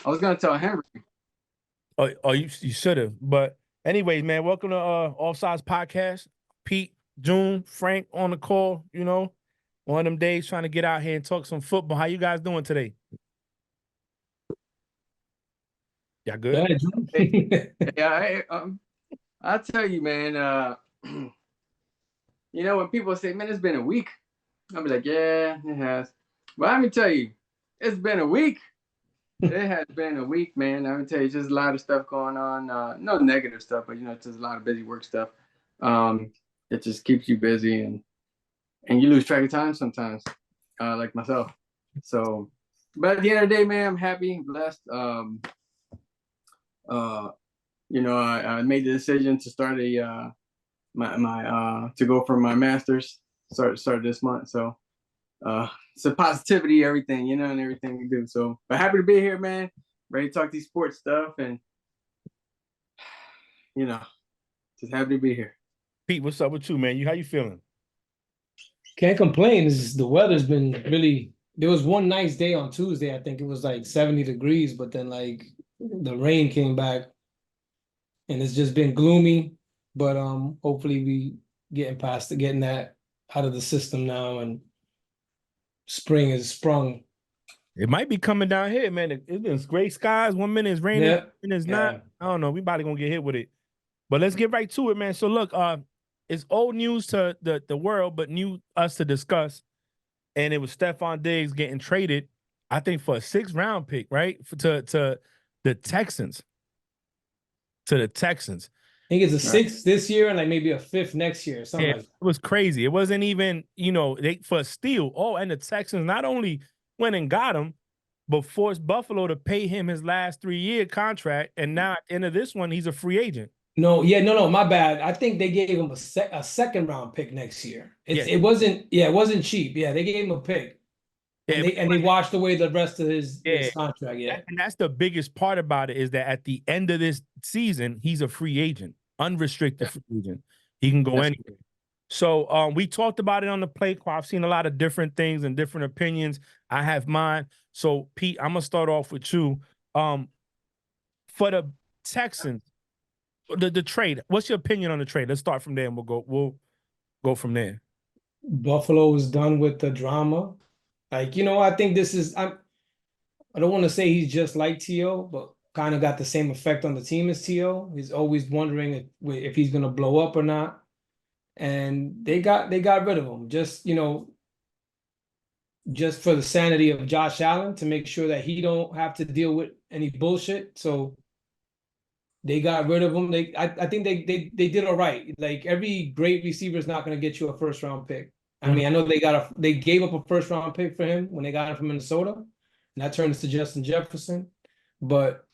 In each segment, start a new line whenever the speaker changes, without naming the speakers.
I was gonna tell Henry.
Oh, you should have. But anyways, man, welcome to Offsides Podcast. Pete, June, Frank on the call. One of them days trying to get out here and talk some football. How you guys doing today? Y'all good?
Yeah,
Hey, I tell you, man. When people say, "Man, it's been a week," I'll be like, "Yeah, it has." But let me tell you, it's been a week. It has been a week, man. Let me tell you, just a lot of stuff going on. No negative stuff, but it's just a lot of busy work stuff. Um, it just keeps you busy, and you lose track of time sometimes, like myself. So, but at the end of the day, man, I'm happy, blessed. Uh, I made the decision to start to go for my master's. Start this month. So it's a positivity, everything, and everything we do. So, but happy to be here, man. Ready to talk these sports stuff, and you know, just happy to be here.
Pete, what's up with you, man? How you feeling?
can't complain. The weather's been really. There was one nice day on Tuesday. I think it was like 70 degrees, but then like the rain came back, and it's just been gloomy. But hopefully we getting that out of the system now, and spring has sprung.
It might be coming down here, man. It's been gray skies. 1 minute it's raining,
Yeah,
1 minute it's not.
yeah.
I don't know. We about to gonna get hit with it. But let's get right to it, man. So look, it's old news to the world, but new us to discuss. And it was Stephon Diggs getting traded, I think, for a 6th-round pick, right? To the Texans. To the Texans.
I think it's a sixth this year and like maybe a fifth next year, something
Yeah,
like that.
it was crazy. It wasn't even, they for a steal. Oh, and the Texans not only went and got him, but forced Buffalo to pay him his last 3-year contract. And now at the end of this one, he's a free agent.
No, my bad. I think they gave him a second round pick next year. It wasn't cheap. Yeah, they gave him a pick.
Yeah,
And they washed away the rest of his contract. Yeah.
And that's the biggest part about it is that at the end of this season, he's a free agent, unrestricted free agent. He can go anywhere. So we talked about it on the play call. I've seen a lot of different things and different opinions. I have mine. So Pete, I'm gonna start off with you. For the Texans, the trade. What's your opinion on the trade? Let's start from there, and we'll go from there.
Buffalo is done with the drama. Like, I think I don't want to say he's just like T.O., but kind of got the same effect on the team as T.O. He's always wondering if he's gonna blow up or not. And they got rid of him. Just for the sanity of Josh Allen to make sure that he don't have to deal with any bullshit. So they got rid of him. I think they did all right. Like every great receiver is not going to get you a first round pick. I mean, I know they gave up a first round pick for him when they got him from Minnesota, and that turns to Justin Jefferson. But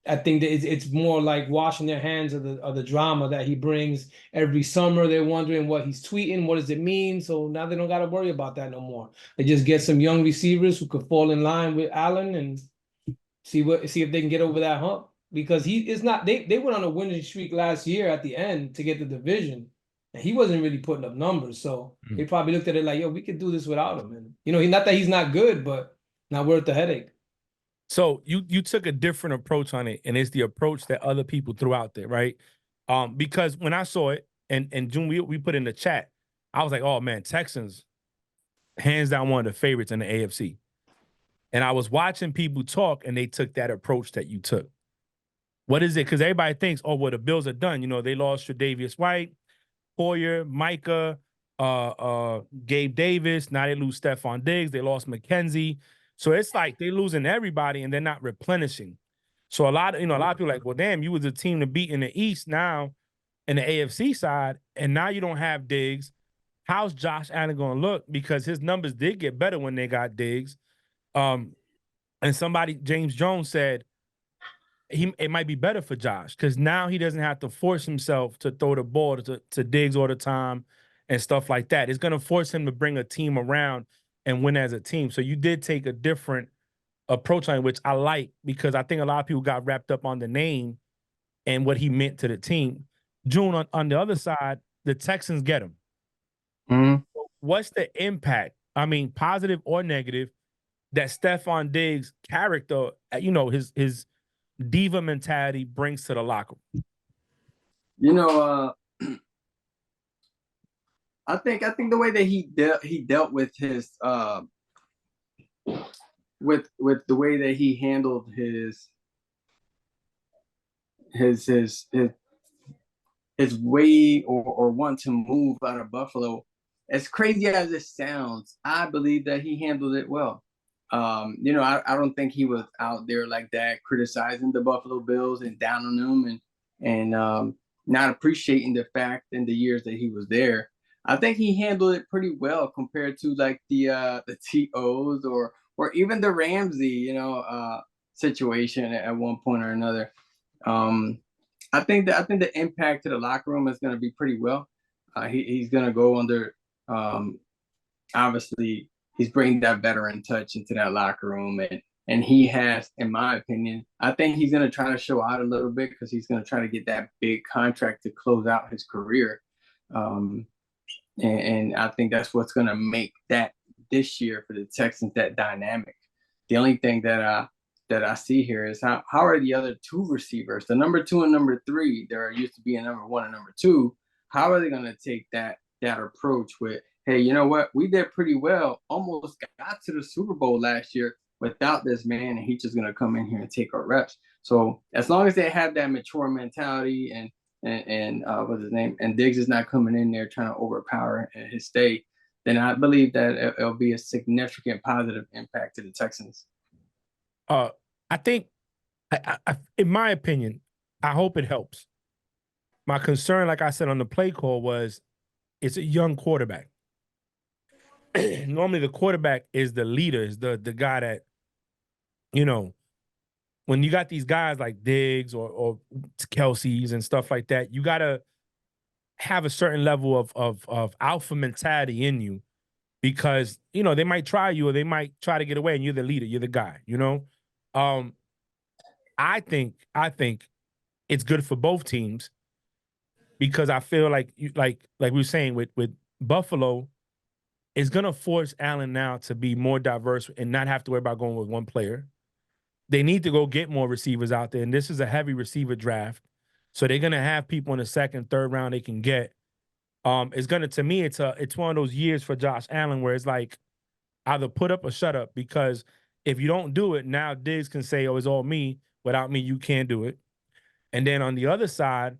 I think that it's more like washing their hands of the drama that he brings every summer. They're wondering what he's tweeting, what does it mean? So now they don't got to worry about that no more. They just get some young receivers who could fall in line with Allen and see if they can get over that hump. Because he is not they went on a winning streak last year at the end to get the division. And he wasn't really putting up numbers. So they probably looked at it like, yo, we could do this without him. And not that he's not good, but not worth the headache.
So you took a different approach on it, and it's the approach that other people threw out there, right? Because when I saw it, and June, we put in the chat, I was like, oh man, Texans, hands down one of the favorites in the AFC. And I was watching people talk, and they took that approach that you took. What is it? Because everybody thinks, oh, well, the Bills are done. They lost Tre'Davious White, Poyer, Micah, Gabe Davis. Now they lose Stephon Diggs. They lost McKenzie. So it's like they're losing everybody and they're not replenishing. So a lot of people are like, well, damn, you was a team to beat in the East now in the AFC side, and now you don't have Diggs. How's Josh Allen going to look? Because his numbers did get better when they got Diggs. And James Jones said, it might be better for Josh because now he doesn't have to force himself to throw the ball to Diggs all the time and stuff like that. It's going to force him to bring a team around and win as a team. So you did take a different approach on it, which I like because I think a lot of people got wrapped up on the name and what he meant to the team. June, on the other side, the Texans get him.
Mm-hmm.
What's the impact? I mean, positive or negative, that Stephon Diggs' character, his diva mentality brings to the locker room?
You know, I think the way that he dealt with his with the way that he handled his way or want to move out of Buffalo, as crazy as it sounds, I believe that he handled it well. I don't think he was out there like that criticizing the Buffalo Bills and down on them and not appreciating the fact in the years that he was there. I think he handled it pretty well compared to like the TOs or even the Ramsey, situation at one point or another. I think the impact to the locker room is going to be pretty well. He's going to go under. Obviously, he's bringing that veteran touch into that locker room, and he has, in my opinion, I think he's going to try to show out a little bit because he's going to try to get that big contract to close out his career. And I think that's what's going to make that this year for the Texans that dynamic. The only thing that I see here is how are the other two receivers, the number 2 and number 3, there used to be a number 1 and number 2. How are they going to take that approach with, hey, you know what? We did pretty well, almost got to the Super Bowl last year without this man, and he's just going to come in here and take our reps. So as long as they have that mature mentality and what's his name, and Diggs is not coming in there trying to overpower his state, then I believe that it'll be a significant positive impact to the Texans.
I think, in my opinion, I hope it helps. My concern, like I said on the play call, was it's a young quarterback. Normally, the quarterback is the leader, is the guy that, when you got these guys like Diggs or Kelsey's and stuff like that, you got to have a certain level of alpha mentality in you because, they might try you or they might try to get away and you're the leader, you're the guy, I think it's good for both teams because I feel like we were saying with Buffalo, it's gonna force Allen now to be more diverse and not have to worry about going with one player. They need to go get more receivers out there, and this is a heavy receiver draft, so they're gonna have people in the second, third round they can get. It's gonna, to me, it's one of those years for Josh Allen where it's like either put up or shut up because if you don't do it, now Diggs can say, "Oh, it's all me." Without me, you can't do it. And then on the other side,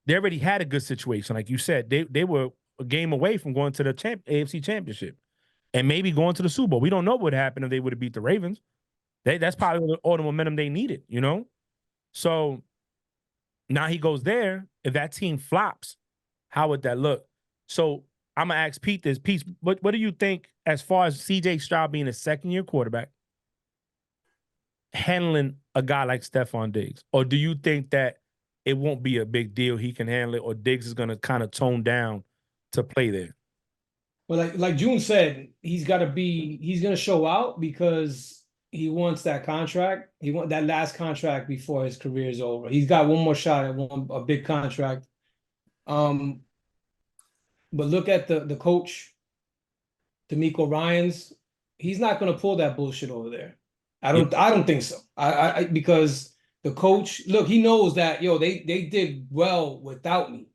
they already had a good situation. Like you said, they were a game away from going to the AFC Championship and maybe going to the Super Bowl. We don't know what happened if they would have beat the Ravens. That's probably all the momentum they needed, So now he goes there. If that team flops, how would that look? So I'm going to ask Pete this. Pete, what do you think as far as C.J. Stroud being a second-year quarterback, handling a guy like Stephon Diggs? Or do you think that it won't be a big deal, he can handle it, or Diggs is going to kind of tone down to play there?
Well, like June said, he's going to show out because he wants that contract. He wants that last contract before his career is over. He's got one more shot at a big contract. But look at the coach, DeMeco Ryans. He's not going to pull that bullshit over there. I don't think so. Because the coach, look, he knows that they did well without me.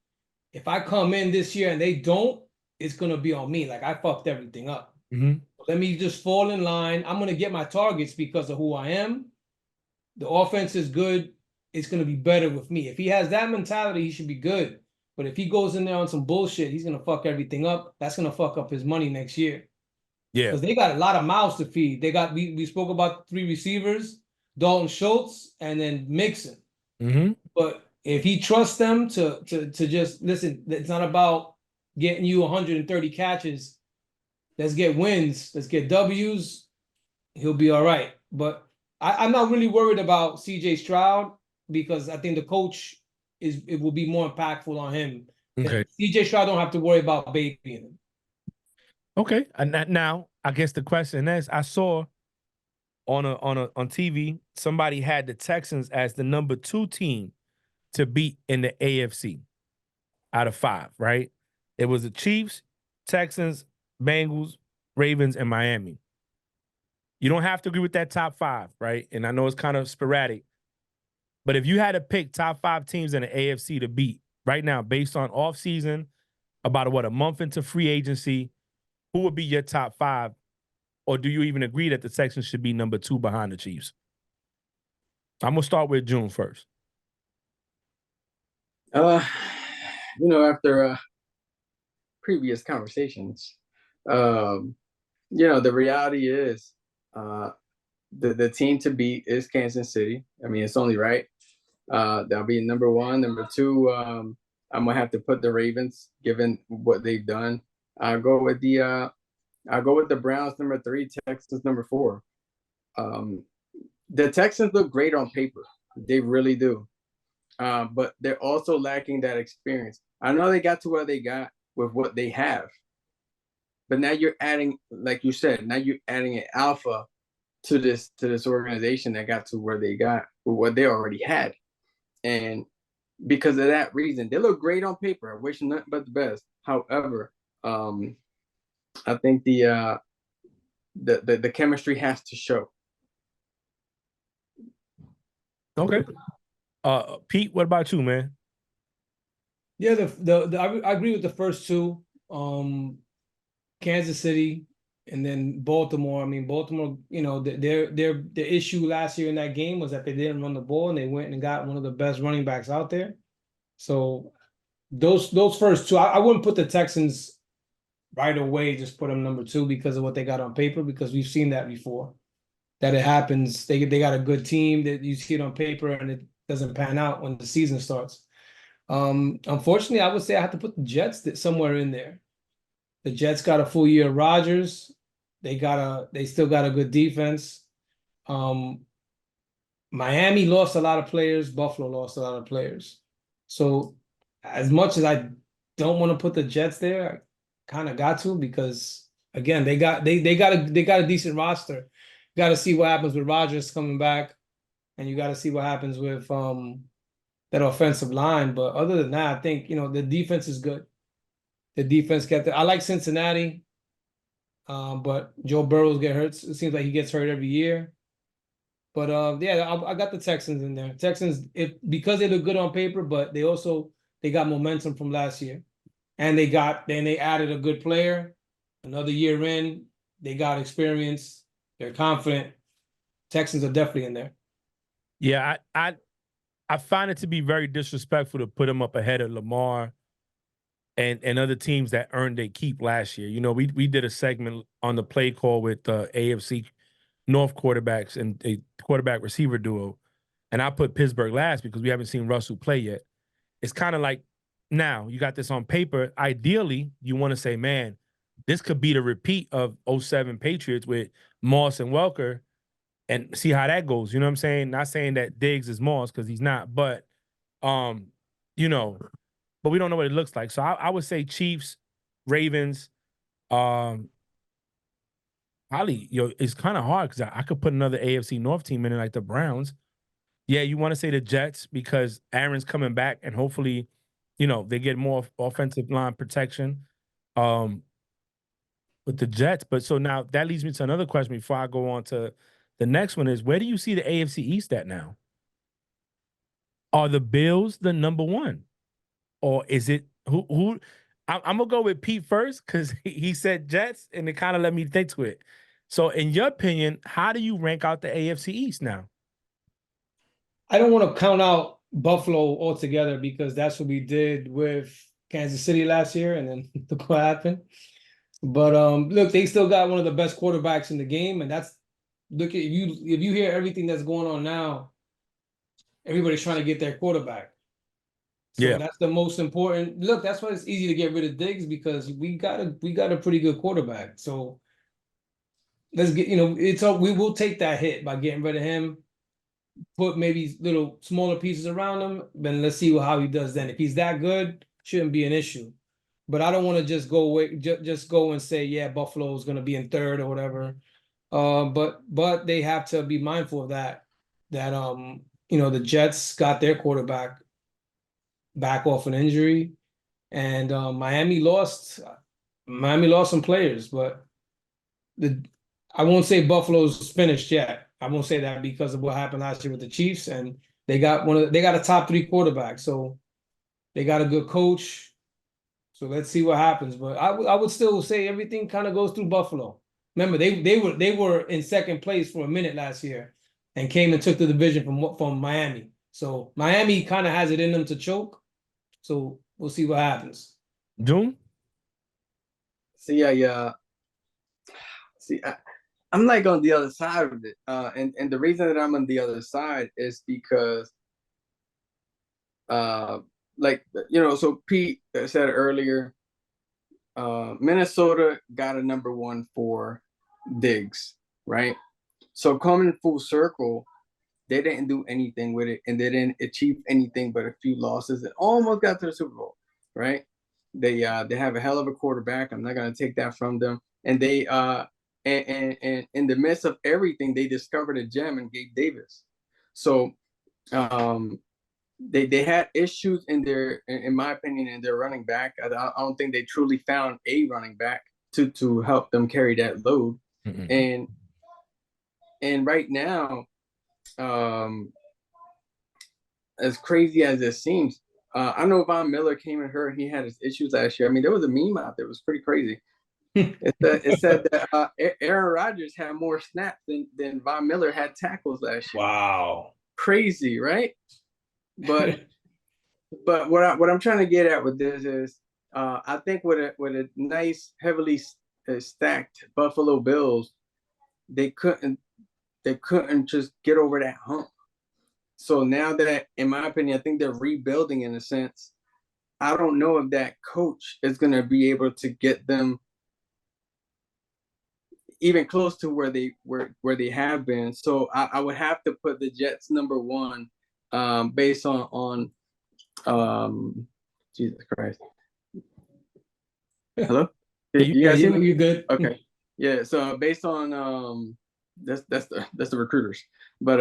If I come in this year and they don't, it's gonna be on me. Like I fucked everything up.
Mm-hmm.
Let me just fall in line. I'm gonna get my targets because of who I am. The offense is good. It's gonna be better with me. If he has that mentality, he should be good. But if he goes in there on some bullshit, he's gonna fuck everything up. That's gonna fuck up his money next year.
Yeah,
because they got a lot of mouths to feed. They got we spoke about 3 receivers, Dalton Schultz, and then Mixon.
Mm-hmm.
But if he trusts them to just listen, it's not about getting you 130 catches. Let's get wins. Let's get W's. He'll be all right. But I'm not really worried about C.J. Stroud because I think the coach it will be more impactful on him.
Okay.
C.J. Stroud don't have to worry about babying him.
Okay, and now I guess the question is, I saw on TV somebody had the Texans as the number 2 team to beat in the AFC out of 5. Right? It was the Chiefs, Texans, Bengals, Ravens, and Miami. You don't have to agree with that top 5, right? And I know it's kind of sporadic, but if you had to pick top 5 teams in the AFC to beat right now, based on offseason, about a month into free agency, who would be your top 5? Or do you even agree that the Texans should be number 2 behind the Chiefs? I'm gonna start with June first.
After previous conversations, the reality is, the team to beat is Kansas City. I mean, it's only right. That'll be number 1. Number 2, I'm gonna have to put the Ravens, given what they've done. I'll go with the Browns, number 3, Texans, number 4. The Texans look great on paper. They really do. But they're also lacking that experience. I know they got to where they got with what they have. But now you're adding, like you said, an alpha to this organization that got to where they got, with what they already had. And because of that reason, they look great on paper. I wish nothing but the best. However, I think the chemistry has to show.
Okay. Pete, what about you, man?
Yeah, I agree with the first 2. Kansas City and then Baltimore. I mean, Baltimore, their issue last year in that game was that they didn't run the ball, and they went and got one of the best running backs out there. So those first 2, I wouldn't put the Texans right away, just put them number 2 because of what they got on paper, because we've seen that before, that it happens. They got a good team that you see it on paper and it doesn't pan out when the season starts. Unfortunately, I would say I have to put the Jets somewhere in there. The Jets got a full year of Rodgers. They still got a good defense. Miami lost a lot of players. Buffalo lost a lot of players. So as much as I don't want to put the Jets there, I kind of got to, because again, they got a decent roster. You got to see what happens with Rodgers coming back, and you got to see what happens with that offensive line. But other than that, I think the defense is good. The defense kept it. I like Cincinnati, but Joe Burrows get hurt. It seems like he gets hurt every year. But yeah, I got the Texans in there. Texans, because they look good on paper, but they got momentum from last year, and they added a good player. Another year in, they got experience. They're confident. Texans are definitely in there.
Yeah, I find it to be very disrespectful to put them up ahead of Lamar and other teams that earned their keep last year. We did a segment on the play call with AFC North quarterbacks and a quarterback receiver duo, and I put Pittsburgh last because we haven't seen Russell play yet. It's kind of like, now you got this on paper. Ideally, you want to say, man, this could be the repeat of 07 Patriots with Moss and Welker, and see how that goes. You know what I'm saying? Not saying that Diggs is Moss, because he's not, but but we don't know what it looks like. So I would say Chiefs, Ravens. Probably, it's kind of hard because I could put another AFC North team in it, like the Browns. Yeah, you want to say the Jets because Aaron's coming back, and hopefully, they get more offensive line protection with the Jets. But so now that leads me to another question before I go on to the next one is, where do you see the AFC East at now? Are the Bills the number 1? Or is it who? I'm gonna go with Pete first because he said Jets, and it kind of let me think to it. So, in your opinion, how do you rank out the AFC East now?
I don't want to count out Buffalo altogether, because that's what we did with Kansas City last year, and then look what happened. But look, they still got one of the best quarterbacks in the game, and if you hear everything that's going on now, everybody's trying to get their quarterback. So that's the most important. Look, that's why it's easy to get rid of Diggs, because we got a pretty good quarterback. So let's get, we will take that hit by getting rid of him. Put maybe little smaller pieces around him, then let's see how he does then. If he's that good, shouldn't be an issue. But I don't want to just go away, just go and say, yeah, Buffalo is going to be in 3rd or whatever. But they have to be mindful of that. The Jets got their quarterback back off an injury, and Miami lost some players, but I won't say Buffalo's finished yet. I won't say that because of what happened last year with the Chiefs, and they got a top 3 quarterback, so they got a good coach. So let's see what happens. But I would still say everything kind of goes through Buffalo. Remember, they were in second place for a minute last year, and came and took the division from Miami. So Miami kind of has it in them to choke. So we'll see what happens.
June?
See, I'm like on the other side of it. And the reason that I'm on the other side is because, like, you know, so Pete said earlier, Minnesota got a number 1 for Diggs, right? So coming full circle, they didn't do anything with it, and they didn't achieve anything but a few losses and almost got to the Super Bowl, right? They have a hell of a quarterback. I'm not gonna take that from them. And they and in the midst of everything, they discovered a gem in Gabe Davis. So they had issues in my opinion, in their running back. I don't think they truly found a running back to help them carry that load. Mm-hmm. And right now, as crazy as it seems, I know Von Miller came and hurt. He had his issues last year. I mean, there was a meme out there. It was pretty crazy. It said that Aaron Rodgers had more snaps than Von Miller had tackles last year.
Wow.
Crazy, right? But what I'm trying to get at with this is, I think with a nice, heavily stacked Buffalo Bills, they couldn't just get over that hump. So now that, in my opinion, I think they're rebuilding in a sense. I don't know if that coach is going to be able to get them even close to where they have been. So I would have to put the Jets number 1, based on Jesus Christ. Hello? You guys see me?
You good?
Okay. Yeah. So based on that's the recruiters, but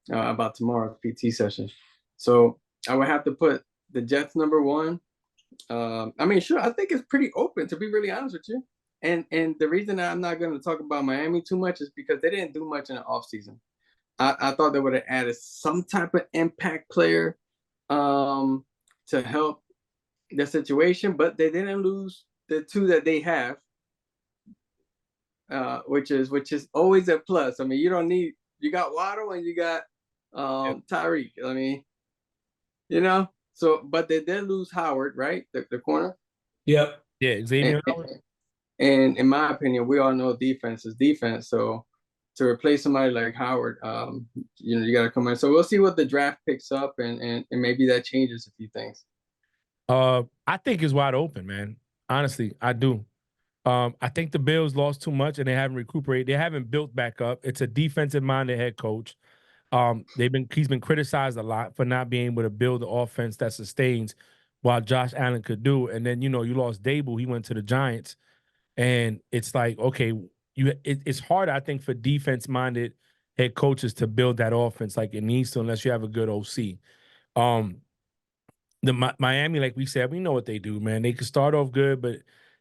about tomorrow's PT session. So I would have to put the Jets number 1. I mean, sure, I think it's pretty open, to be really honest with you. And the reason I'm not going to talk about Miami too much is because they didn't do much in the offseason. I thought they would have added some type of impact player to help the situation, but they didn't lose the 2 that they have, which is always a plus. I mean, you got Waddle and you got Tyreek. I mean, you know, so, but they did lose Howard, right? The corner.
Yep.
Yeah, Xavier Howard.
And in my opinion, we all know defense is defense. So to replace somebody like Howard, you know, you got to come in. So we'll see what the draft picks up, and maybe that changes a few things.
I think it's wide open, man. Honestly, I do. I think the Bills lost too much and they haven't recuperated. They haven't built back up. It's a defensive-minded head coach. He's been criticized a lot for not being able to build the offense that sustains while Josh Allen could do. And then, you know, you lost Dable. He went to the Giants. And it's like, okay, it's hard, I think, for defense-minded head coaches to build that offense like it needs to, unless you have a good OC. Miami, like we said, we know what they do, man. They can start off good, but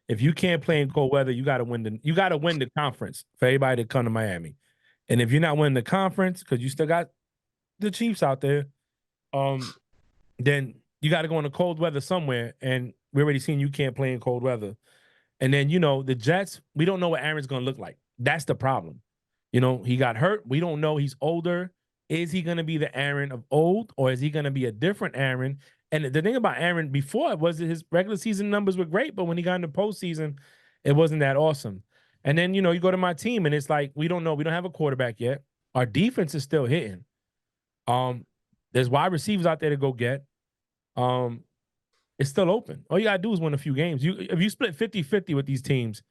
if you can't play in cold weather, you got to win the conference for everybody to come to Miami. And if you're not winning the conference, because you still got the Chiefs out there, then you got to go in the cold weather somewhere. And we already seen you can't play in cold weather. And then, you know, the Jets, we don't know what Aaron's going to look like. That's the problem. You know, he got hurt. We don't know. He's older. Is he going to be the Aaron of old, or is he going to be a different Aaron? And the thing about Aaron before was that his regular season numbers were great, but when he got into postseason, it wasn't that awesome. And then, you know, you go to my team and it's like, we don't know. We don't have a quarterback yet. Our defense is still hitting. There's wide receivers out there to go get. It's still open. All you got to do is win a few games. If you split 50-50 with these teams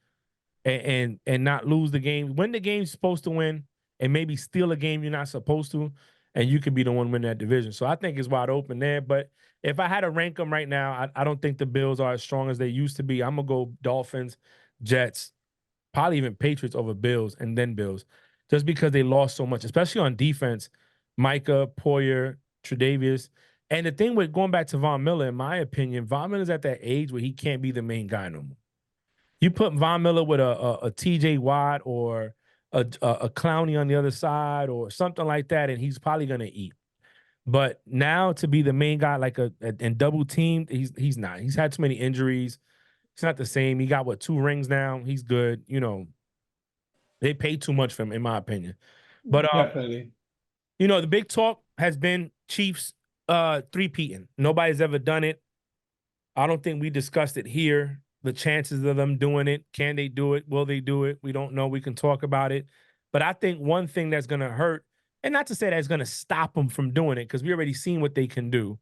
and not lose the game, win the game you're supposed to win, and maybe steal a game you're not supposed to, and you could be the one winning that division. So I think it's wide open there. But if I had to rank them right now, I don't think the Bills are as strong as they used to be. I'm going to go Dolphins, Jets, probably even Patriots over Bills, and then Bills, just because they lost so much, especially on defense. Micah, Poyer, Tre'Davious. And the thing with going back to Von Miller, in my opinion, Von Miller's at that age where he can't be the main guy no more. You put Von Miller with a TJ Watt or a Clowney on the other side or something like that, and he's probably gonna eat. But now to be the main guy, like and double teamed, he's not. He's had too many injuries. It's not the same. He got 2 rings now. He's good. You know, they paid too much for him, in my opinion. But
Definitely.
you know, the big talk has been Chiefs three-peating. Nobody's ever done it. I don't think we discussed it here. The chances of them doing it. Can they do it? Will they do it? We don't know. We can talk about it. But I think one thing that's going to hurt, and not to say that it's going to stop them from doing it, because we already seen what they can do,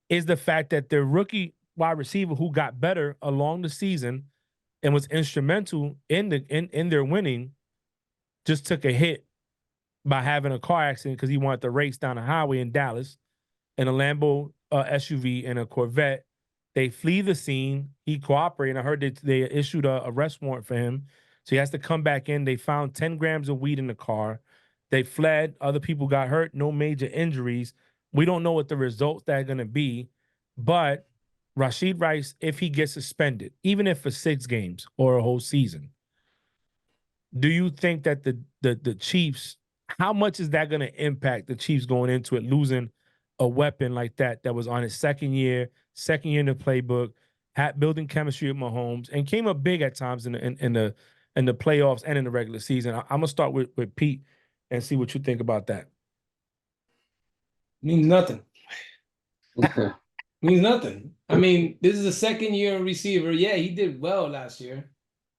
is the fact that their rookie wide receiver who got better along the season and was instrumental in their winning just took a hit by having a car accident because he wanted to race down a highway in Dallas in a Lambo SUV and a Corvette. They flee the scene. He cooperated. I heard they issued a arrest warrant for him. So he has to come back in. They found 10 grams of weed in the car. They fled. Other people got hurt. No major injuries. We don't know what the results that are going to be. But Rashid Rice, if he gets suspended, even if for 6 games or a whole season, do you think that the Chiefs, how much is that going to impact the Chiefs going into it, losing a weapon like that was on his second year in the playbook, building chemistry with Mahomes, and came up big at times in the playoffs and in the regular season? I'm gonna start with Pete and see what you think about that.
Means nothing. Means nothing. I mean, this is the second year receiver. Yeah, he did well last year.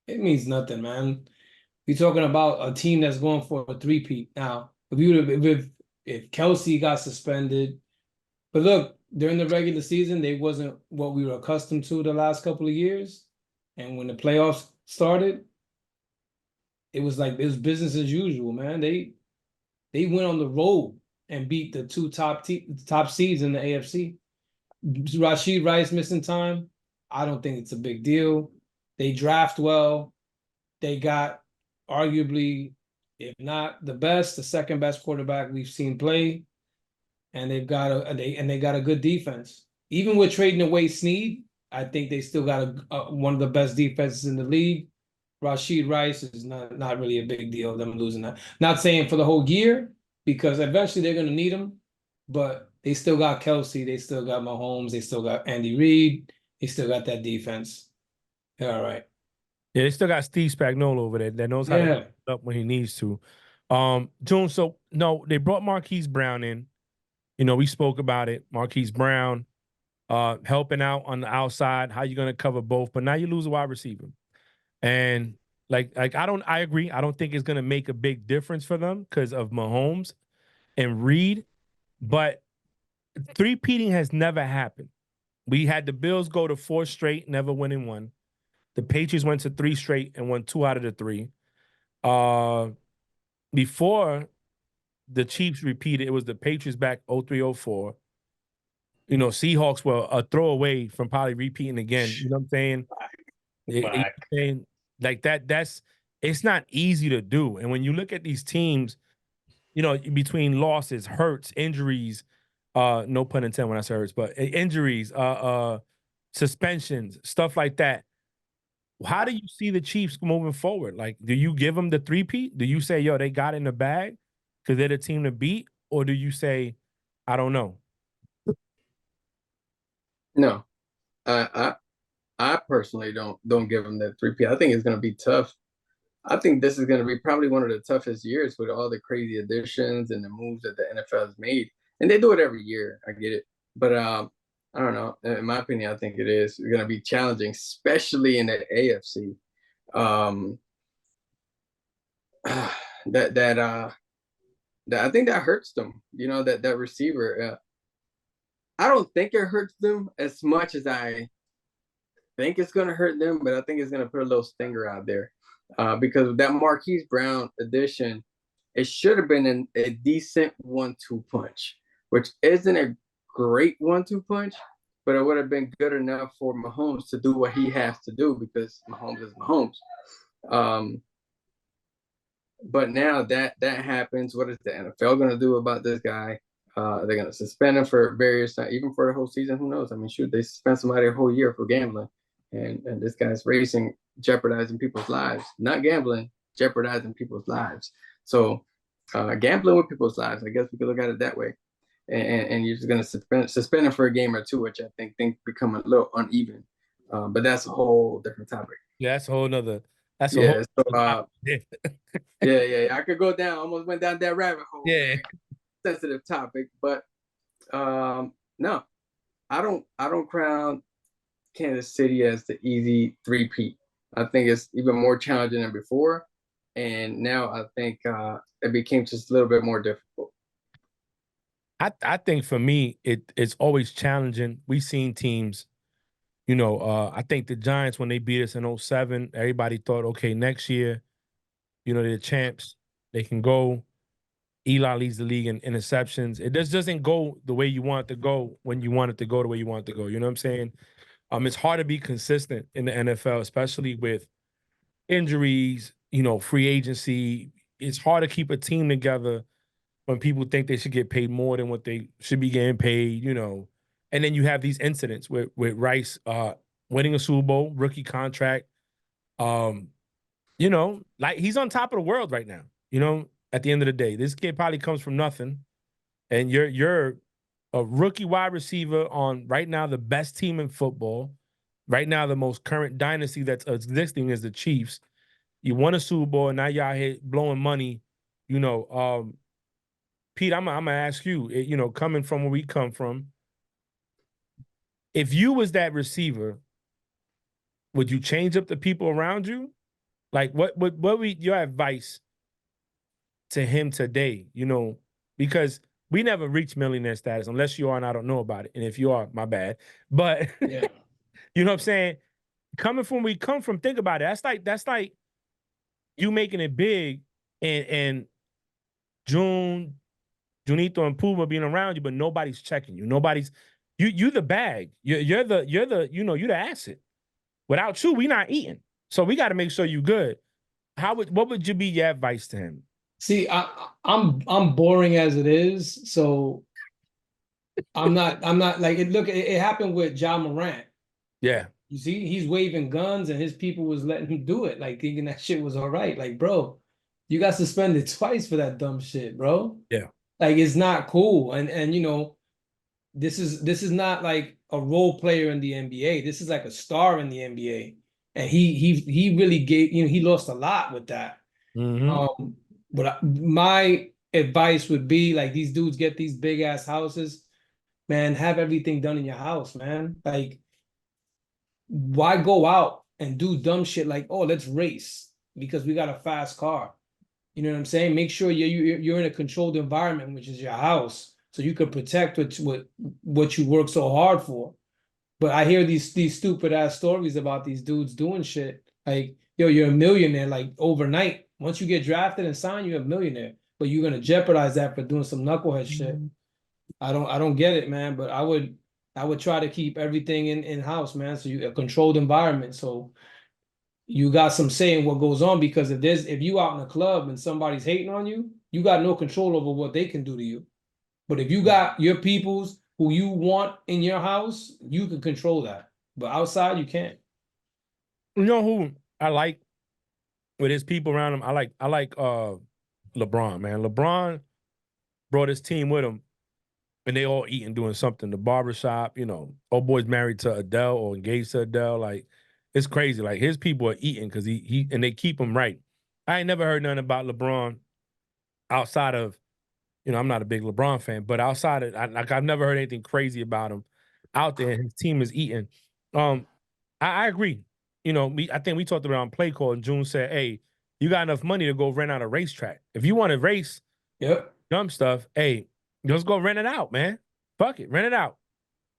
It means nothing, man. We're talking about a team that's going for a three-peat now. If Kelsey got suspended, but look, during the regular season, they wasn't what we were accustomed to the last couple of years. And when the playoffs started, it was business as usual, man. They went on the road and beat the 2 top seeds in the AFC. Rashid Rice missing time, I don't think it's a big deal. They draft well. They got arguably, if not the best, the second best quarterback we've seen play. And they got a good defense. Even with trading away Snead, I think they still got one of the best defenses in the league. Rashid Rice is not really a big deal, them losing that. Not saying for the whole year, because eventually they're going to need him, but they still got Kelsey, they still got Mahomes, they still got Andy Reid, they still got that defense. They're all right.
Yeah, they still got Steve Spagnuolo over there that knows how to put up when he needs to. June, so no, they brought Marquise Brown in. You know, we spoke about it. Marquise Brown helping out on the outside. How you going to cover both? But now you lose a wide receiver. And I agree. I don't think it's going to make a big difference for them because of Mahomes and Reed. But three-peating has never happened. We had the Bills go to 4 straight, never winning one. The Patriots went to 3 straight and won 2 out of the 3. Before the Chiefs repeated, it was the Patriots back 03-04. You know, Seahawks were a throwaway from probably repeating again. You know what I'm saying? It's not easy to do. And when you look at these teams, you know, between losses, hurts, injuries, no pun intended when I say hurts, but injuries, suspensions, stuff like that. How do you see the Chiefs moving forward? Like, do you give them the three-peat? Do you say, yo, they got in the bag because they're the team to beat? Or do you say, I don't know?
No. I personally don't give them the three-peat. I think it's going to be tough. I think this is going to be probably one of the toughest years with all the crazy additions and the moves that the NFL has made. And they do it every year. I get it. But I don't know. In my opinion, I think it is going to be challenging, especially in the AFC. I think that hurts them. You know, that receiver. I don't think it hurts them as much as I think it's going to hurt them, but I think it's going to put a little stinger out there because that Marquise Brown addition, it should have been a decent 1-2 punch, which isn't a great 1-2 punch, but it would have been good enough for Mahomes to do what he has to do because Mahomes is Mahomes. But now that happens, what is the NFL going to do about this guy? They're going to suspend him for various times, even for the whole season. Who knows? I mean, shoot, they suspend somebody a whole year for gambling. and this guy's racing, jeopardizing people's lives, not gambling, jeopardizing people's lives. So gambling with people's lives, I guess we could look at it that way. And you're just going to suspend him for a game or two, which I think become a little uneven. But that's a whole different topic.
Yeah, that's a whole nother. That's a
Yeah.
whole.
So yeah. I could go down. Almost went down that rabbit hole.
Yeah.
Man. Sensitive topic, but no, I don't crown Kansas City as the easy three-peat. I think it's even more challenging than before, and now I think it became just a little bit more difficult.
I think for me, it's always challenging. We've seen teams, you know, I think the Giants, when they beat us in 2007, everybody thought, okay, next year, you know, they're champs. They can go. Eli leads the league in interceptions. It just doesn't go the way you want it to go when you want it to go the way you want it to go. You know what I'm saying? It's hard to be consistent in the NFL, especially with injuries, you know, free agency. It's hard to keep a team together when people think they should get paid more than what they should be getting paid, you know. And then you have these incidents with Rice winning a Super Bowl, rookie contract. You know, like he's on top of the world right now, you know, at the end of the day. This kid probably comes from nothing. And you're a rookie wide receiver on right now the best team in football. Right now, the most current dynasty that's existing is the Chiefs. You won a Super Bowl, and now y'all here blowing money. You know, Pete, I'm gonna ask you. You know, coming from where we come from, if you was that receiver, would you change up the people around you? Like, what would your advice to him today? You know, because we never reached millionaire status unless you are, and I don't know about it. And if you are, my bad. But
Yeah.
you know what I'm saying? Coming from where we come from, think about it. That's like you making it big and Junito and Puma being around you, but nobody's checking you. Nobody's you the bag. You're the you know, you're the asset. Without you, we not eating. So we got to make sure you good. What would you be your advice to him?
See, I'm boring as it is, so I'm not like it. Look, it happened with John Morant.
Yeah.
You see, he's waving guns, and his people was letting him do it, like thinking that shit was all right. Like, bro, you got suspended twice for that dumb shit, bro.
Yeah.
Like, it's not cool. And you know, this is not like a role player in the NBA. This is like a star in the NBA, and he really gave, you know, he lost a lot with that.
Mm-hmm.
But my advice would be like, these dudes get these big ass houses, man. Have everything done in your house, man. Like, why go out and do dumb shit like, oh, let's race because we got a fast car? You know what I'm saying? Make sure you're in a controlled environment, which is your house, so you can protect what you work so hard for. But I hear these stupid ass stories about these dudes doing shit like, yo, you're a millionaire like overnight. Once you get drafted and signed, you're a millionaire. But you're gonna jeopardize that for doing some knucklehead shit. I don't get it, man. But I would try to keep everything in house, man. So you a controlled environment. So you got some say in what goes on, because if you out in a club and somebody's hating on you, you got no control over what they can do to you. But if you got your peoples who you want in your house, you can control that. But outside, you can't.
You know who I like with his people around him? I like LeBron, man. LeBron brought his team with him, and they all eating, doing something. The barbershop, you know, old boy's married to Adele or engaged to Adele. Like, it's crazy. Like, his people are eating because he and they keep him right. I ain't never heard nothing about LeBron outside of, you know, I'm not a big LeBron fan, but outside of, I've never heard anything crazy about him out there. His team is eating. I agree. You know, I think we talked about on Play Call, and June said, hey, you got enough money to go rent out a racetrack. If you want to race,
Yep,
dumb stuff, hey, just go rent it out, man. Fuck it, rent it out.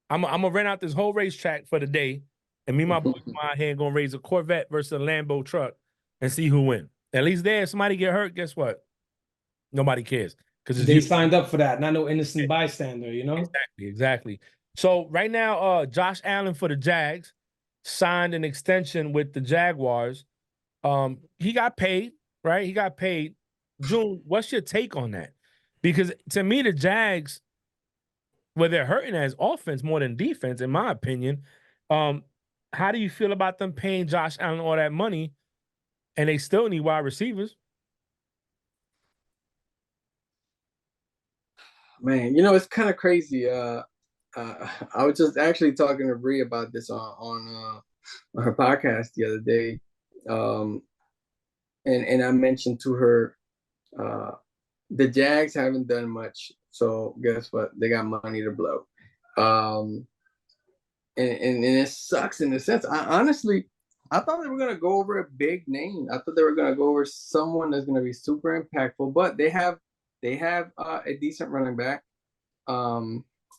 I'm gonna rent out this whole racetrack for the day, and me and my boys out here gonna raise a Corvette versus a Lambo truck and see who wins. At least there, if somebody get hurt, guess what? Nobody cares. Because
they signed up for that, not no innocent bystander, you know?
Exactly. So right now, Josh Allen for the Jags signed an extension with the Jaguars. He got paid, right? He got paid. June, what's your take on that? Because to me, the Jags, where they're hurting as offense more than defense, in my opinion, how do you feel about them paying Josh Allen all that money and they still need wide receivers?
Man, it's kind of crazy. I was just actually talking to Bree about this on her podcast the other day, and I mentioned to her, the Jags haven't done much, so guess what? They got money to blow, and it sucks in a sense. I thought they were gonna go over a big name. I thought they were gonna go over someone that's gonna be super impactful, but they have a decent running back.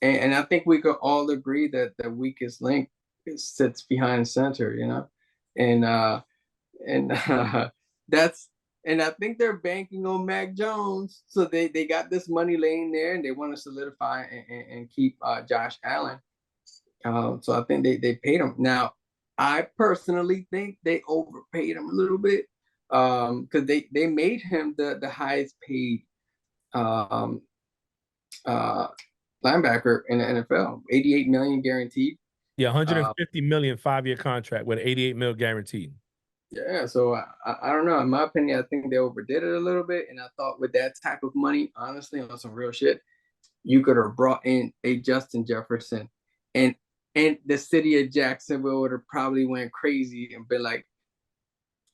And I think we could all agree that the weakest link sits behind center, and that's and I think they're banking on Mac Jones, so they got this money laying there, and they want to solidify and keep Josh Allen. So I think they paid him. Now, I personally think they overpaid him a little bit, because they made him the highest paid um, uh, linebacker in the NFL, 88 million guaranteed.
Yeah, 150 million 5-year contract with 88 mil guaranteed.
Yeah, so I don't know. In my opinion, I think they overdid it a little bit, and I thought with that type of money, honestly, on some real shit, you could have brought in a Justin Jefferson, and the city of Jacksonville would have probably went crazy and been like,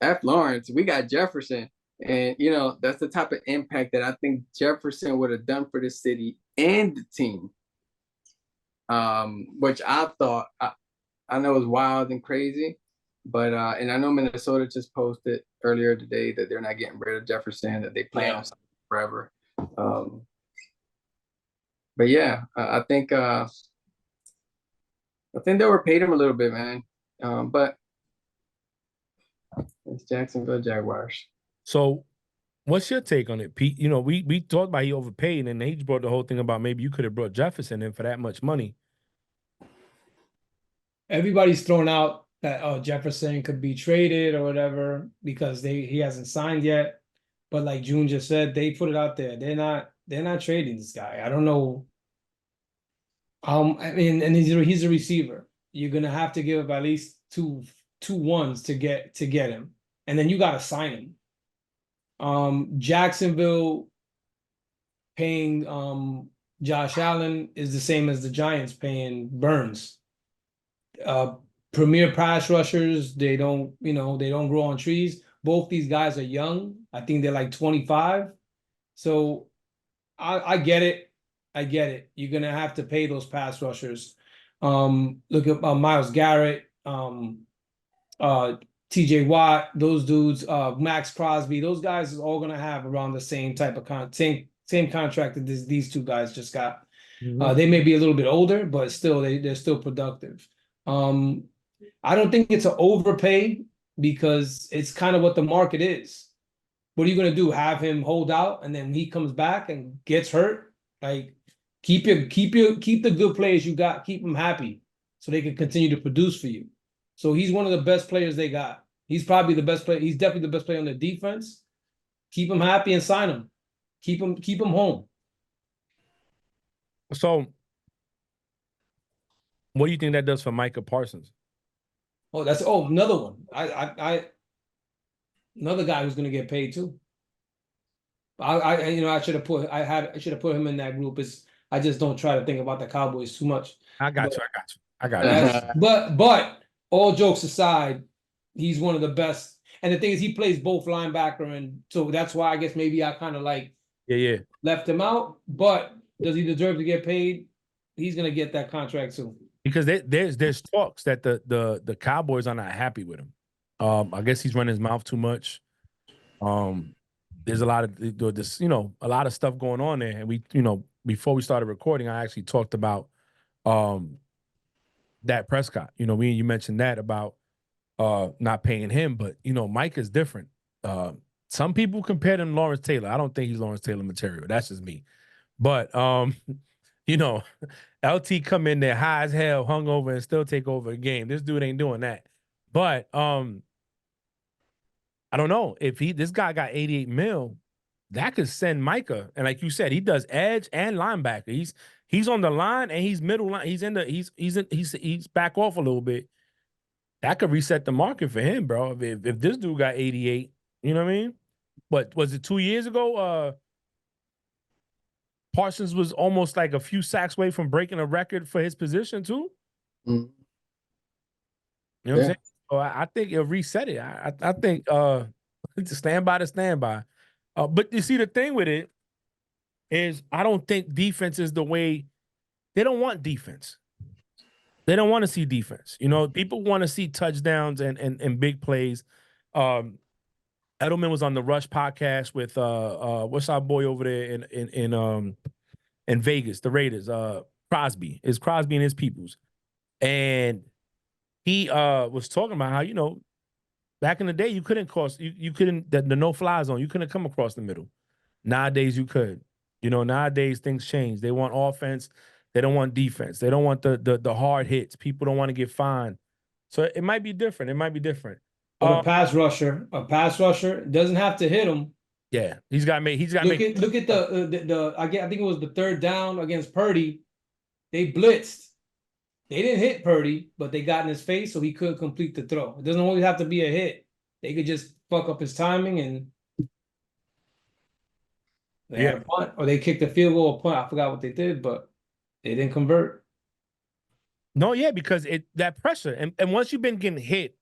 F Lawrence, we got Jefferson. And that's the type of impact that I think Jefferson would have done for the city and the team. Which I thought I know is wild and crazy, but and I know Minnesota just posted earlier today that they're not getting rid of Jefferson, that they plan on something forever. But yeah, I think they overpaid him a little bit, man. But it's Jacksonville Jaguars.
So what's your take on it, Pete? We talked about he overpaid, and he brought the whole thing about maybe you could have brought Jefferson in for that much money.
Everybody's thrown out that Jefferson could be traded or whatever because he hasn't signed yet. But like June just said, they put it out there. They're not trading this guy. I don't know. I mean, and he's a receiver. You're gonna have to give up at least two ones to get him, and then you gotta sign him. Jacksonville paying Josh Allen is the same as the Giants paying Burns. Premier pass rushers, they don't grow on trees. Both these guys are young. I think they're like 25. So I get it. I get it. You're gonna have to pay those pass rushers. Look at Myles Garrett, TJ Watt, those dudes, Max Crosby, those guys is all gonna have around the same type of same contract that these two guys just got. Mm-hmm. They may be a little bit older, but still they're still productive. I don't think it's an overpay because it's kind of what the market is. What are you going to do? Have him hold out and then he comes back and gets hurt? Like keep the good players you got, keep them happy so they can continue to produce for you. So he's one of the best players they got. He's probably the best player. He's definitely the best player on the defense. Keep him happy and sign him. Keep him home.
So what do you think that does for Micah Parsons?
Oh, that's another one. I another guy who's gonna get paid too. I should have put him in that group. I just don't try to think about the Cowboys too much.
I got you.
But all jokes aside, he's one of the best. And the thing is, he plays both linebacker, and so that's why I guess maybe I kind of left him out. But does he deserve to get paid? He's gonna get that contract too.
Because there's talks that the Cowboys are not happy with him. I guess he's running his mouth too much. There's a lot of this, a lot of stuff going on there. And we, before we started recording, I actually talked about Dak Prescott. You mentioned that about not paying him, but Mike is different. Some people compare him to Lawrence Taylor. I don't think he's Lawrence Taylor material. That's just me. But LT come in there high as hell, hungover, and still take over a game. This dude ain't doing that. But I don't know if this guy got 88 mil, that could send Micah. And like you said, he does edge and linebacker. He's on the line and he's middle line. He's back off a little bit. that could reset the market for him, bro. If this dude got 88, you know what I mean? But was it 2 years ago? Parsons was almost like a few sacks away from breaking a record for his position too.
Mm.
You know what I'm saying? So I think it'll reset it. I think to stand by. But you see, the thing with it is I don't think defense is the way. They don't want defense. They don't want to see defense. You know, people want to see touchdowns and big plays. Edelman was on the Rush podcast with what's our boy over there in Vegas, the Raiders, Crosby. It's Crosby and his peoples. And he was talking about how, you know, back in the day you couldn't the no-fly zone, you couldn't come across the middle. Nowadays you could. You know, nowadays things change. They want offense, they don't want defense. They don't want the hard hits. People don't want to get fined. So it might be different.
But a pass rusher doesn't have to hit him.
Yeah, he's got to make.
Look at the I think it was the third down against Purdy. They blitzed. They didn't hit Purdy, but they got in his face, so he couldn't complete the throw. It doesn't always have to be a hit. They could just fuck up his timing and they had a punt, or they kicked a field goal or punt. I forgot what they did, but they didn't convert.
No, yeah, because that pressure, and once you've been getting hit,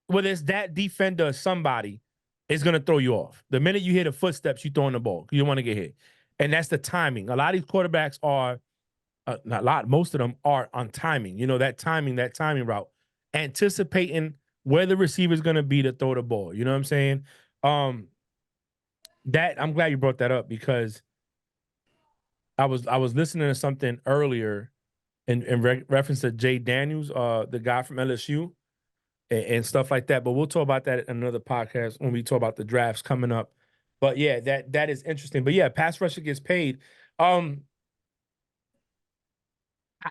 whether it's that defender or somebody, it's gonna throw you off. The minute you hear the footsteps, you throwing the ball. You don't want to get hit, and that's the timing. A lot of these quarterbacks are. Not a lot, most of them are on timing. You know, that timing route, anticipating where the receiver is going to be to throw the ball. You know what I'm saying? That I'm glad you brought that up because I was listening to something earlier in reference to Jay Daniels, the guy from LSU, and stuff like that. But we'll talk about that in another podcast when we talk about the drafts coming up. But yeah, that is interesting. But yeah, pass rusher gets paid.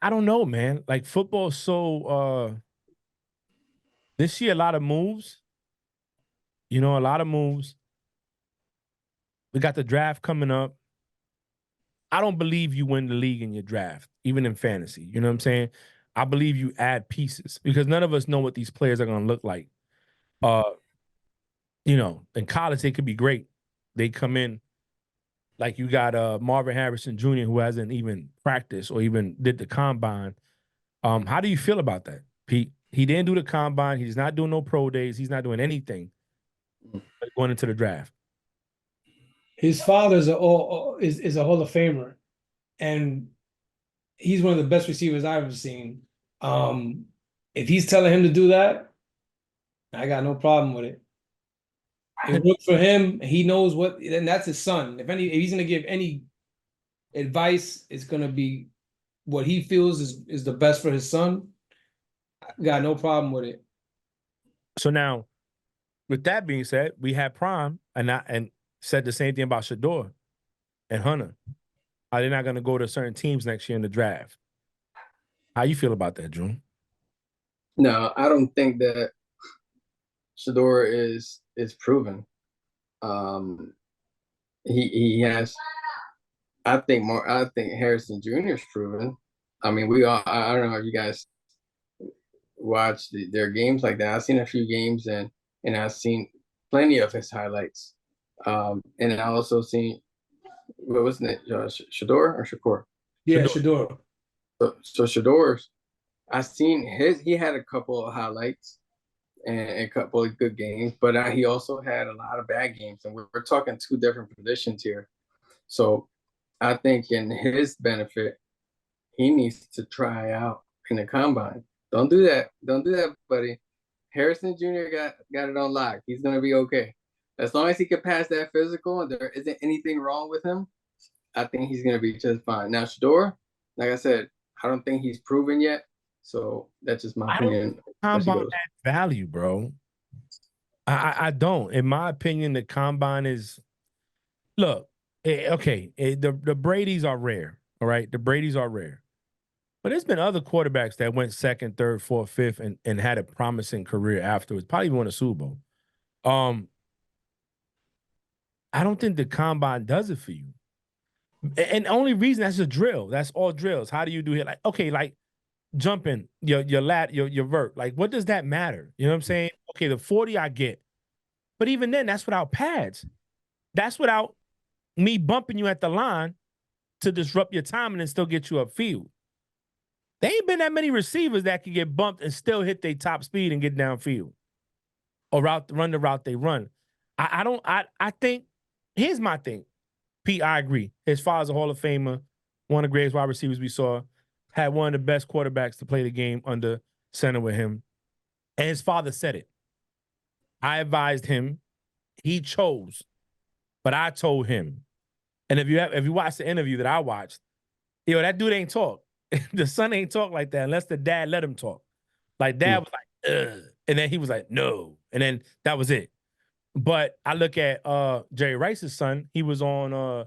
I don't know, man. Like football is so this year, a lot of moves. You know, a lot of moves. We got the draft coming up. I don't believe you win the league in your draft, even in fantasy. You know what I'm saying? I believe you add pieces because none of us know what these players are gonna look like. You know, in college, they could be great. They come in. Like you got Marvin Harrison Jr., who hasn't even practiced or even did the combine. How do you feel about that, Pete? He didn't do the combine. He's not doing no pro days. He's not doing anything going into the draft.
His father's is a Hall of Famer, and he's one of the best receivers I've ever seen. If he's telling him to do that, I got no problem with it. It worked for him. He knows what, and that's his son. If he's gonna give any advice, it's gonna be what he feels is the best for his son. I got no problem with it.
So now, with that being said, we had Prime and said the same thing about Shador and Hunter. Are they not gonna go to certain teams next year in the draft? How you feel about that, June?
No, I don't think that Shador is proven. He has. I think Harrison Jr. is proven. I mean, I don't know if you guys watch their games like that. I've seen a few games and I've seen plenty of his highlights. And I also seen what was it, Shador or Shakur?
Yeah, Shador.
So Shador's. I've seen he had a couple of highlights and a couple of good games, but he also had a lot of bad games, and we're talking two different positions here. So I think in his benefit, he needs to try out in the combine. Don't do that, buddy. Harrison Jr. got it on lock. He's gonna be okay as long as he can pass that physical and there isn't anything wrong with him. I think he's gonna be just fine. Now Shador, like I said, I don't think he's proven yet. So that's just my opinion.
Combine that value, bro. I don't. In my opinion, the combine is look, the Brady's are rare. All right. The Brady's are rare. But there's been other quarterbacks that went second, third, fourth, fifth, and had a promising career afterwards. Probably even won a Super Bowl. I don't think the combine does it for you. And the only reason that's a drill. That's all drills. How do you do it? Like, okay, like jumping, your vert. Like, what does that matter? You know what I'm saying? Okay, the 40 I get. But even then, that's without pads. That's without me bumping you at the line to disrupt your timing and still get you upfield. There ain't been that many receivers that can get bumped and still hit their top speed and get downfield or run the route they run. I think, here's my thing. Pete, I agree. His father's a Hall of Famer, one of the greatest wide receivers we saw, had one of the best quarterbacks to play the game under center with him. And his father said it. I advised him. He chose, but I told him. And if you watch the interview that I watched, that dude ain't talk. The son ain't talk like that unless the dad let him talk. Like, dad was like, ugh. And then he was like, no. And then that was it. But I look at Jerry Rice's son. He was on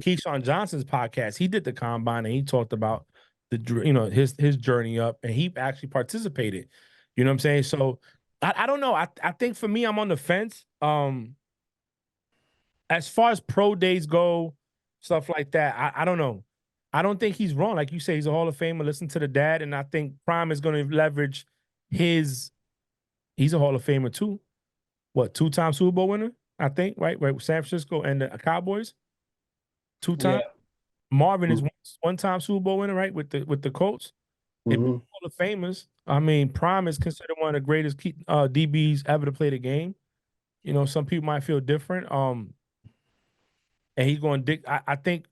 Keyshawn Johnson's podcast. He did the combine and he talked about his journey up, and he actually participated. You know what I'm saying? So I don't know. I think for me, I'm on the fence. As far as pro days go, stuff like that, I don't know. I don't think he's wrong. Like you say, he's a Hall of Famer. Listen to the dad, and I think Prime is going to leverage he's a Hall of Famer too. What, 2-time Super Bowl winner? I think, right? Right, with San Francisco and the Cowboys. 2-time. Yeah. Marvin is 1-time Super Bowl winner, right? With the Colts. Hall of Famers. I mean, Prime is considered one of the greatest DBs ever to play the game. Some people might feel different. And he's going to I think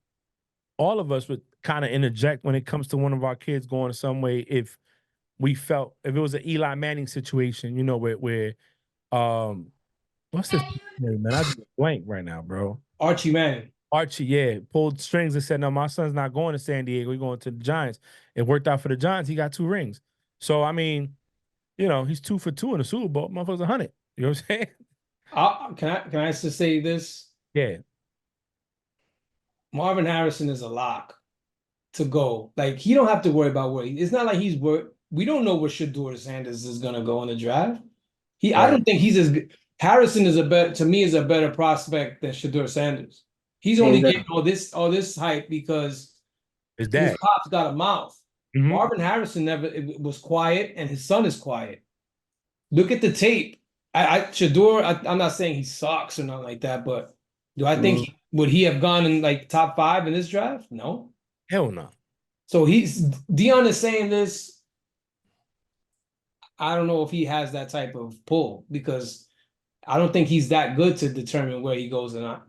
all of us would kind of interject when it comes to one of our kids going some way if it was an Eli Manning situation, where what's this name, man? I just blank right now, bro.
Archie Manning.
Archie, yeah, pulled strings and said, no, my son's not going to San Diego. He's going to the Giants. It worked out for the Giants. He got 2 rings. So, I mean, he's 2 for 2 in the Super Bowl. Motherfucker's 100. You know what I'm saying?
Can I just say this?
Yeah.
Marvin Harrison is a lock to go. Like, he don't have to worry about where it's not like he's worried. We don't know where Shedeur Sanders is going to go in the draft. Right. I don't think he's as good. Harrison is a better prospect than Shedeur Sanders. He's only getting all this hype because his pop's got a mouth. Mm-hmm. Marvin Harrison was quiet, and his son is quiet. Look at the tape. Shedeur, I'm not saying he sucks or nothing like that, but do I think would he have gone in like top 5 in this draft? No.
Hell no.
So Deion is saying this. I don't know if he has that type of pull because I don't think he's that good to determine where he goes or not.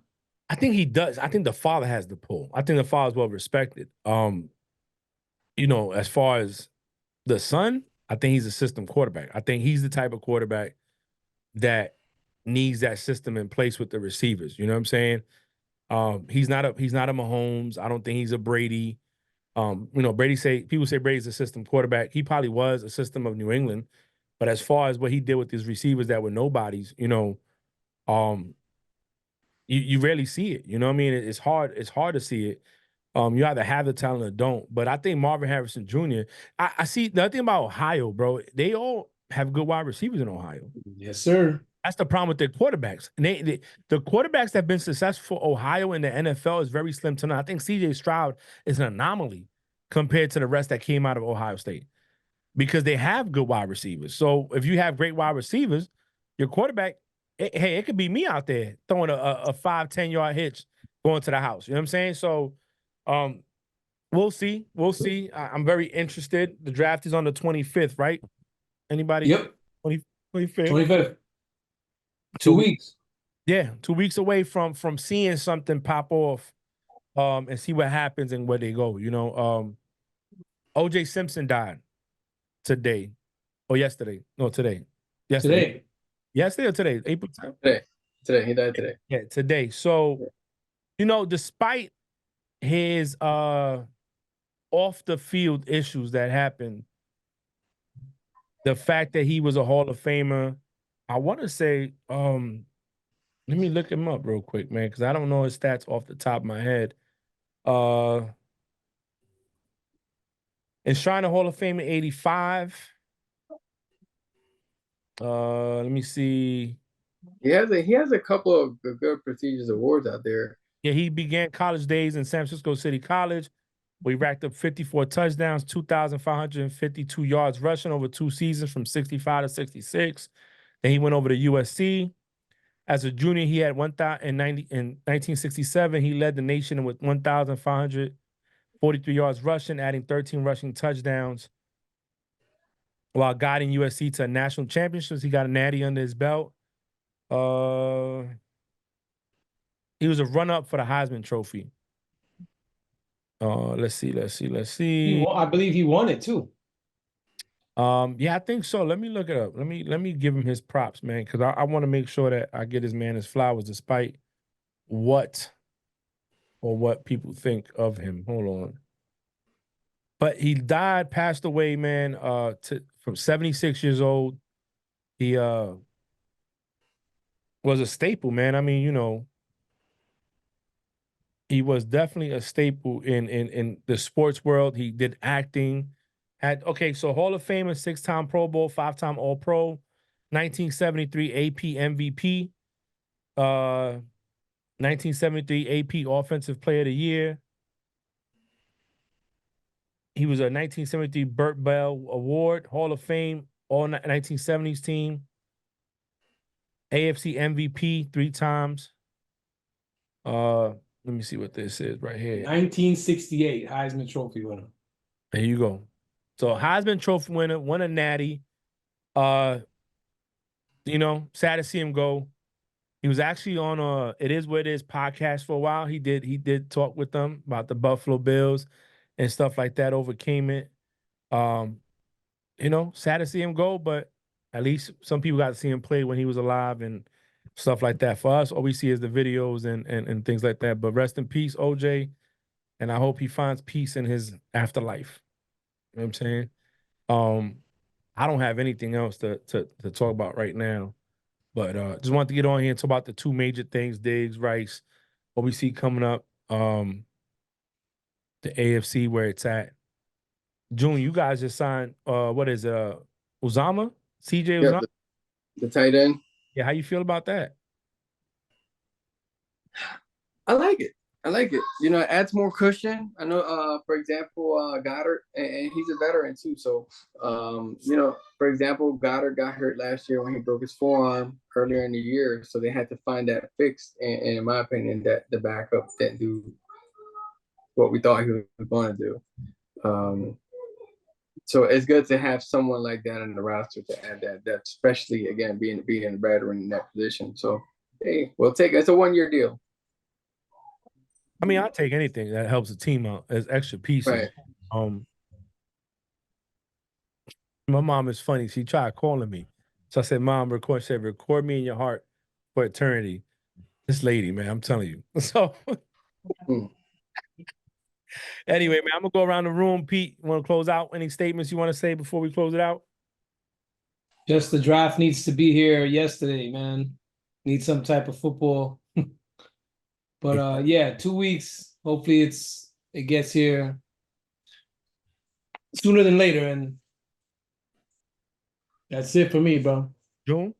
I think he does. I think the father has the pull. I think the father's well respected. As far as the son, I think he's a system quarterback. I think he's the type of quarterback that needs that system in place with the receivers. You know what I'm saying? He's not a Mahomes. I don't think he's a Brady. People say Brady's a system quarterback. He probably was a system of New England, but as far as what he did with his receivers that were nobodies, you rarely see it. You know what I mean? It's hard to see it. You either have the talent or don't. But I think Marvin Harrison Jr. I see the other thing about Ohio, bro. They all have good wide receivers in Ohio.
Yes, sir.
That's the problem with their quarterbacks. And the quarterbacks that have been successful for Ohio in the NFL is very slim to none. I think C.J. Stroud is an anomaly compared to the rest that came out of Ohio State because they have good wide receivers. So if you have great wide receivers, your quarterback, it could be me out there throwing a 5-10 yard hitch going to the house. You know what I'm saying? So we'll see. We'll see. I'm very interested. The draft is on the 25th, right? Anybody?
Yep.
25th.
25th. 2 weeks.
Yeah, 2 weeks away from seeing something pop off and see what happens and where they go. O.J. Simpson died today or yesterday. No, today. Yesterday. Yesterday or today? April 10th?
Today. He died today.
Yeah, today. So, despite his off the field issues that happened, the fact that he was a Hall of Famer, I want to say, let me look him up real quick, man, because I don't know his stats off the top of my head. Enshrined Hall of Fame in 85. Let me see.
He has a couple of good prestigious awards out there.
Yeah, he began college days in San Francisco City College. We racked up 54 touchdowns, 2,552 yards rushing over 2 seasons from 65 to 66. Then he went over to USC. As a junior, he had 1,090 in 1967. He led the nation with 1,543 yards rushing, adding 13 rushing touchdowns. While guiding USC to national championships, he got a natty under his belt. He was a runner-up for the Heisman Trophy. Let's see.
I believe he won it too.
Yeah, I think so. Let me look it up. Let me give him his props, man, because I want to make sure that I get his man his flowers, despite what people think of him. Hold on. But he passed away, man, from 76 years old. He was a staple, man. I mean, he was definitely a staple in the sports world. He did acting. So Hall of Famer, 6-time Pro Bowl, 5-time All-Pro, 1973 AP MVP, 1973 AP Offensive Player of the Year. He was a 1973 Burt Bell Award, Hall of Fame, all 1970s team, AFC MVP 3 times. Let me see what this is right here.
1968 Heisman Trophy winner.
There you go. So Heisman Trophy winner, won a natty. Sad to see him go. He was actually on It Is What It Is podcast for a while. He did talk with them about the Buffalo Bills and stuff like that, overcame it. Sad to see him go, but at least some people got to see him play when he was alive and stuff like that. For us, all we see is the videos and things like that. But rest in peace, OJ, and I hope he finds peace in his afterlife. You know what I'm saying? I don't have anything else to talk about right now, but just wanted to get on here and talk about the 2 major things: Diggs, Rice, what we see coming up, the AFC where it's at. June, you guys just signed what is it, Uzomah? CJ Uzomah?
The tight end.
Yeah, how you feel about that?
I like it. It adds more cushion. I know, for example, Goddard, and he's a veteran too. So, for example, Goddard got hurt last year when he broke his forearm earlier in the year. So they had to find that fixed. And in my opinion, that the backup didn't do what we thought he was going to do. So it's good to have someone like that in the roster to add that depth, especially again being a veteran in that position. So, hey, we'll take it. It's a 1-year deal.
I mean, I'll take anything that helps the team out as extra pieces.
Right.
My mom is funny. She tried calling me. So I said, Mom, record me in your heart for eternity. This lady, man, I'm telling you. So anyway, man, I'm going to go around the room. Pete, you want to close out? Any statements you want to say before we close it out?
Just the draft needs to be here yesterday, man. Need some type of football. But 2 weeks. Hopefully it gets here sooner than later, and that's it for me, bro.
June?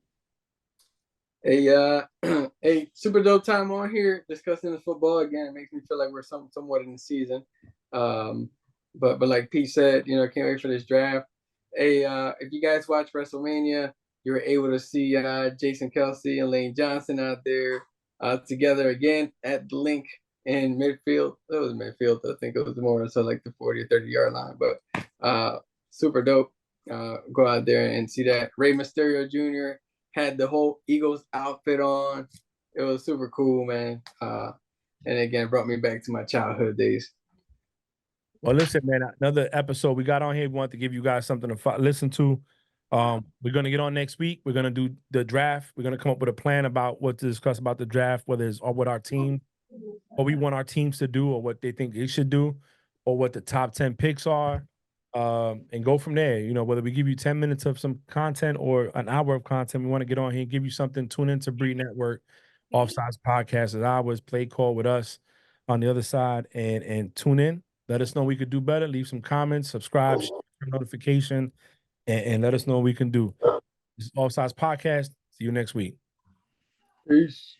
A super dope time on here discussing the football again. It makes me feel like we're somewhat in the season. But like Pete said, can't wait for this draft. If you guys watch WrestleMania, you were able to see Jason Kelce and Lane Johnson out there together again at the link in midfield. It was midfield. I think it was more so like the 40 or 30-yard line. But super dope. Go out there and see that. Rey Mysterio Jr. had the whole Eagles outfit on. It was super cool, man. And again, brought me back to my childhood days.
Well, listen, man, another episode we got on here. We want to give you guys something to listen to. We're going to get on next week. We're going to do the draft. We're going to come up with a plan about what to discuss about the draft, whether it's or what our team, what we want our teams to do, or what they think they should do, or what the top 10 picks are, and go from there. Whether we give you 10 minutes of some content or an hour of content, we want to get on here and give you something. Tune into Breed Network, Offsides Podcast as ours, play call with us on the other side, and tune in. Let us know we could do better. Leave some comments, subscribe, share notification, and let us know what we can do. This is Offsides Podcast. See you next week.
Peace.